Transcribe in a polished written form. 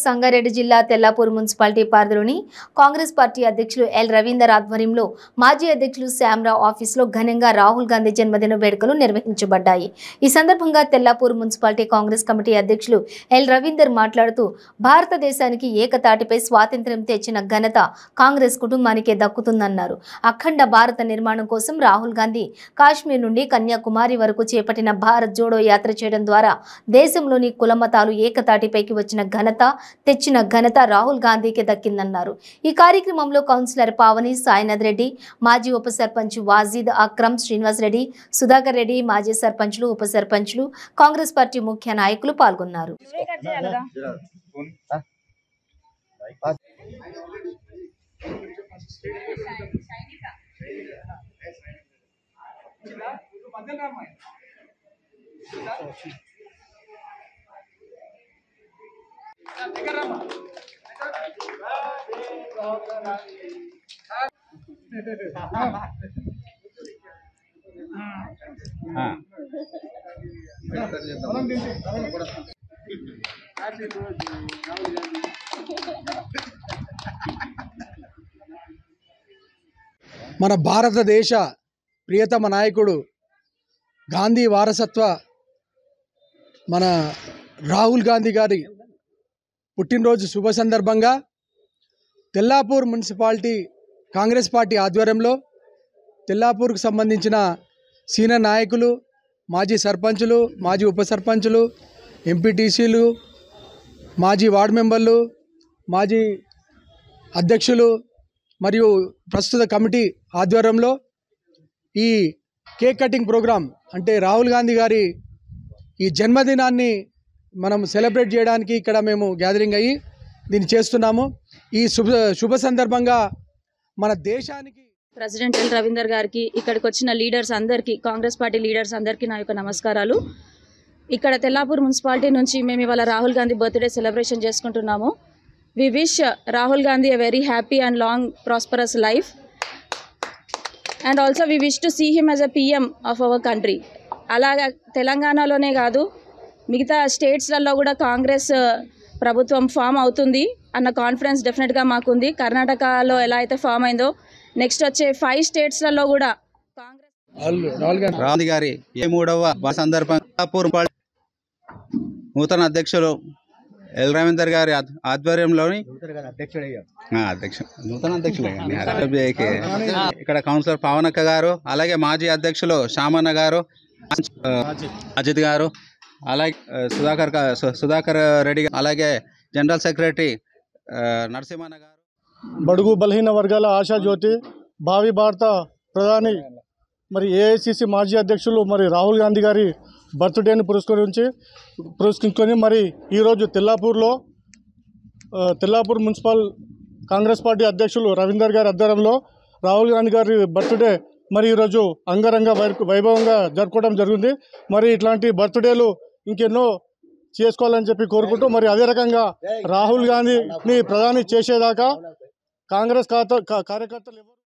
సంగారెడ్డి జిల్లా తెల్లాపూర్ మున్సిపాలిటీ పరిధిలోని కాంగ్రెస్ పార్టీ అధ్యక్షులు ఎల్ రవీందర్ ఆధ్వర్యంలో మాజీ అధ్యక్షులు శ్యామరావు ఆఫీసులో ఘనంగా రాహుల్ గాంధీ జన్మదిన వేడుకలు నిర్వహించబడ్డాయి. ఈ సందర్భంగా తెల్లాపూర్ మున్సిపాలిటీ కాంగ్రెస్ కమిటీ అధ్యక్షులు ఎల్ రవీందర్ మాట్లాడుతూ భారతదేశానికి ఏకతాటిపై స్వాతంత్ర్యం తెచ్చిన ఘనత కాంగ్రెస్ కుటుంబానికే దక్కుతుందన్నారు. అఖండ భారత నిర్మాణం కోసం రాహుల్ గాంధీ కాశ్మీర్ నుండి కన్యాకుమారి వరకు చేపట్టిన భారత్ జోడో యాత్ర చేయడం ద్వారా దేశంలోని కులమతాలు ఏకతాటిపైకి వచ్చిన తెచ్చిన ఘనత రాహుల్ గాంధీకి దక్కిందన్నారు. ఈ కార్యక్రమంలో కౌన్సిలర్ పావని సాయినాథ్ రెడ్డి, మాజీ ఉప సర్పంచ్ వాజీద్ అక్రమ్, శ్రీనివాస్ రెడ్డి, సుధాకర్ రెడ్డి, మాజీ సర్పంచ్లు, ఉప సర్పంచ్లు, కాంగ్రెస్ పార్టీ ముఖ్య నాయకులు పాల్గొన్నారు. మన భారతదేశ ప్రియతమ నాయకుడు గాంధీ వారసత్వ మన రాహుల్ గాంధీ గారి పుట్టినరోజు శుభ సందర్భంగా తెల్లాపూర్ మున్సిపాలిటీ కాంగ్రెస్ పార్టీ ఆధ్వర్యంలో తెల్లాపూర్కు సంబంధించిన సీనియర్ నాయకులు, మాజీ సర్పంచులు, మాజీ ఉప సర్పంచులు, ఎంపీటీసీలు, మాజీ వార్డు మెంబర్లు, మాజీ అధ్యక్షులు మరియు ప్రస్తుత కమిటీ ఆధ్వర్యంలో ఈ కేక్ కటింగ్ ప్రోగ్రాం అంటే రాహుల్ గాంధీ గారి ఈ జన్మదినాన్ని మనం సెలబ్రేట్ చేయడానికి ఇక్కడ మేము గ్యాదరింగ్ అయ్యి దీన్ని చేస్తున్నాము. ఈ శుభ సందర్భంగా మన దేశానికి ప్రెసిడెంట్ ఎల్ రవీందర్ గారికి, ఇక్కడికి వచ్చిన లీడర్స్ అందరికీ, కాంగ్రెస్ పార్టీ లీడర్స్ అందరికీ నా యొక్క నమస్కారాలు. ఇక్కడ తెల్లాపూర్ మున్సిపాలిటీ నుంచి మేము ఇవాళ రాహుల్ గాంధీ బర్త్డే సెలబ్రేషన్ చేసుకుంటున్నాము. We wish Rahul Gandhi a very happy and long prosperous life and also we wish to see him as a PM of our country. అలాగా తెలంగాణలోనే కాదు మిగతా స్టేట్స్లలో కూడా కాంగ్రెస్ ప్రభుత్వం ఫామ్ అవుతుంది అన్న కాన్ఫిడెన్స్ డెఫినెట్గా మాకుంది. కర్ణాటకలో ఎలా అయితే ఫామ్ అయిందో నెక్స్ట్ వచ్చే 5 స్టేట్స్లలో కూడా కాంగ్రెస్ రాహుల్ గారి 3వ సందర్భంగా నూతన అధ్యక్షులు ఎల్ రవీందర్ గారి ఆధ్వర్యంలోని నూతన అధ్యక్షులు ఇక్కడ కౌన్సిలర్ పవనక్క గారు, అలాగే మాజీ అధ్యక్షులు శ్యామన్న గారు, అజిత్ గారు, అలాగే సుధాకర్ రెడ్డి, అలాగే జనరల్ సెక్రటరీ నరసింహన్న గారు, బడుగు బలహీన వర్గాల ఆశాజ్యోతి, భావి భారత ప్రధాని మరి ఏఐసిసి మాజీ అధ్యక్షులు మరి రాహుల్ గాంధీ గారి బర్త్డేని పురస్కరించుకొని మరి ఈరోజు తెల్లాపూర్ మున్సిపల్ కాంగ్రెస్ పార్టీ అధ్యక్షులు రవీందర్ గారి ఆధ్వర్యంలో రాహుల్ గాంధీ గారి బర్త్డే మరి ఈరోజు అంగరంగ వైభవంగా జరుపుకోవడం జరిగింది. మరి ఇట్లాంటి బర్త్డేలు ఇంకెన్నో చేసుకోవాలని చెప్పి కోరుకుంటూ మరి అదే రకంగా రాహుల్ గాంధీని ప్రధాని చేసేదాకా కాంగ్రెస్ కార్యకర్తలు